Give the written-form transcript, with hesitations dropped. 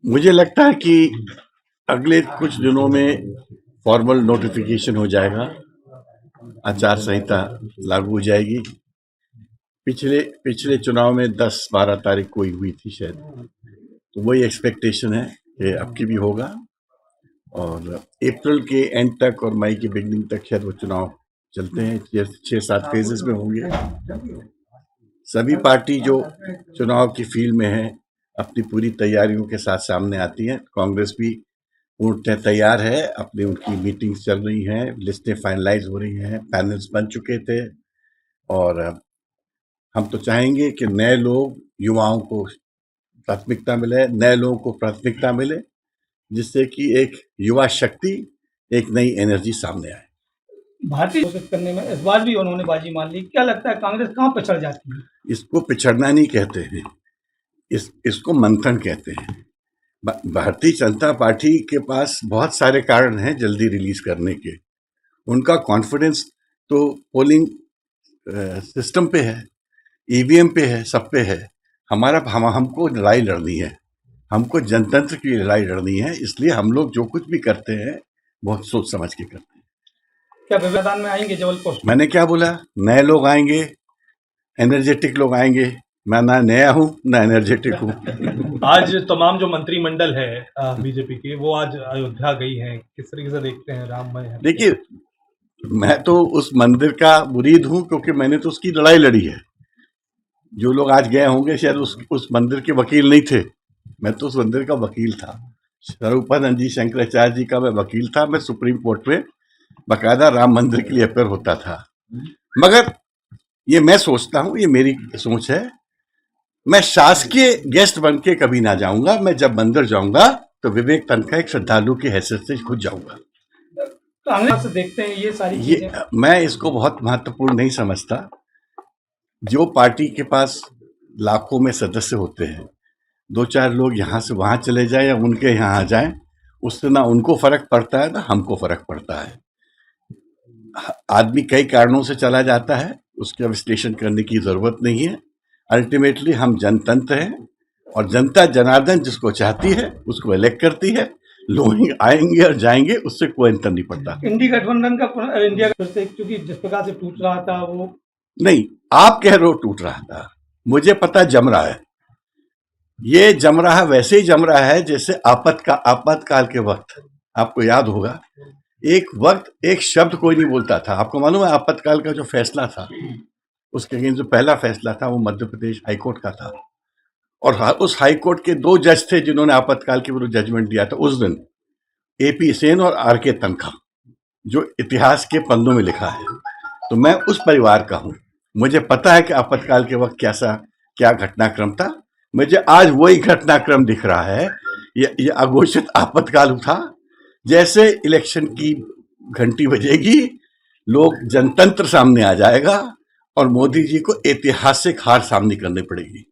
मुझे लगता है कि अगले कुछ दिनों में फॉर्मल नोटिफिकेशन हो जाएगा, आचार संहिता लागू हो जाएगी। पिछले पिछले चुनाव में 10-12 तारीख को ही हुई थी शायद, तो वही एक्सपेक्टेशन है कि अब की भी होगा और अप्रैल के एंड तक और मई की बिगनिंग तक शायद वो चुनाव चलते हैं। 6-7 फेजेस में होंगे। सभी पार्टी जो चुनाव की फील्ड में है अपनी पूरी तैयारियों के साथ सामने आती है। कांग्रेस भी पूर्णतः तैयार है, अपनी उनकी मीटिंग्स चल रही हैं, लिस्टें फाइनलाइज हो रही हैं, पैनल्स बन चुके थे और हम तो चाहेंगे कि नए लोग, युवाओं को प्राथमिकता मिले, नए लोगों को प्राथमिकता मिले, जिससे कि एक युवा शक्ति, एक नई एनर्जी सामने आए। भारतीय घोषित करने में इस बार भी उन्होंने बाजी मान ली। क्या लगता है कांग्रेस कहाँ पिछड़ जाती है? इसको पिछड़ना नहीं कहते हैं, इसको मंथन कहते हैं। भारतीय जनता पार्टी के पास बहुत सारे कारण हैं जल्दी रिलीज करने के। उनका कॉन्फिडेंस तो पोलिंग सिस्टम पे है, ईवीएम पे है, सब पे है। हमको लड़ाई लड़नी है, हमको जनतंत्र की लड़ाई लड़नी है, इसलिए हम लोग जो कुछ भी करते हैं बहुत सोच समझ के करते हैं। क्या मैदान में आएंगे जबलपुर? मैंने क्या बोला? नए लोग आएंगे, एनर्जेटिक लोग आएंगे। मैं ना नया हूँ ना एनर्जेटिक हूँ। आज तमाम जो मंत्रिमंडल है बीजेपी की, वो आज अयोध्या गई है। किस तरीके से देखते हैं राममय? देखिए, मैं तो उस मंदिर का मुरीद हूँ क्योंकि मैंने तो उसकी लड़ाई लड़ी है। जो लोग आज गए होंगे शायद उस मंदिर के वकील नहीं थे, मैं तो उस मंदिर का वकील था। स्वरूपानंद जी शंकराचार्य जी का मैं वकील था। मैं सुप्रीम कोर्ट में बाकायदा राम मंदिर के लिए अपेयर होता था। मगर ये मैं सोचता हूँ, ये मेरी सोच है, मैं शासकीय गेस्ट बन के कभी ना जाऊंगा। मैं जब मंदिर जाऊंगा तो विवेक तनखा एक श्रद्धालु की हैसियत से खुद जाऊंगा। कांग्रेस से देखते हैं ये सारी चीजें। मैं इसको बहुत महत्वपूर्ण नहीं समझता। जो पार्टी के पास लाखों में सदस्य होते हैं, 2-4 लोग यहाँ से वहाँ चले जाए या उनके यहाँ आ जाएं, उससे ना उनको फर्क पड़ता है ना हमको फर्क पड़ता है। आदमी कई कारणों से चला जाता है, उसका विश्लेषण करने की जरूरत नहीं है। अल्टीमेटली हम जनतंत्र हैं और जनता जनार्दन जिसको चाहती है उसको इलेक्ट करती है। लोग आएंगे और जाएंगे, उससे कोई अंतर नहीं पड़ता। इंडिया गठबंधन का इंडिया क्योंकि जिस प्रकार से टूट रहा था वो नहीं, आप कह रहे हो टूट रहा था, मुझे पता जम रहा है। ये जम रहा वैसे ही जम रहा है जैसे आपातकाल के वक्त, आपको याद होगा एक वक्त एक शब्द कोई नहीं बोलता था। आपको मालूम है आपातकाल का जो फैसला था, उसके अगेंस्ट जो पहला फैसला था वो मध्य प्रदेश हाईकोर्ट का था और उस हाईकोर्ट के 2 जज थे जिन्होंने आपातकाल के विरुद्ध जजमेंट दिया था उस दिन, एपी सेन और आरके तनखा, जो इतिहास के पन्नों में लिखा है। तो मैं उस परिवार का हूं, मुझे पता है कि आपातकाल के वक्त क्या घटनाक्रम था। मुझे आज वही घटनाक्रम दिख रहा है। ये अघोषित आपातकाल था। जैसे इलेक्शन की घंटी बजेगी, लोग जनतंत्र सामने आ जाएगा और मोदी जी को ऐतिहासिक हार सामने करनी पड़ेगी।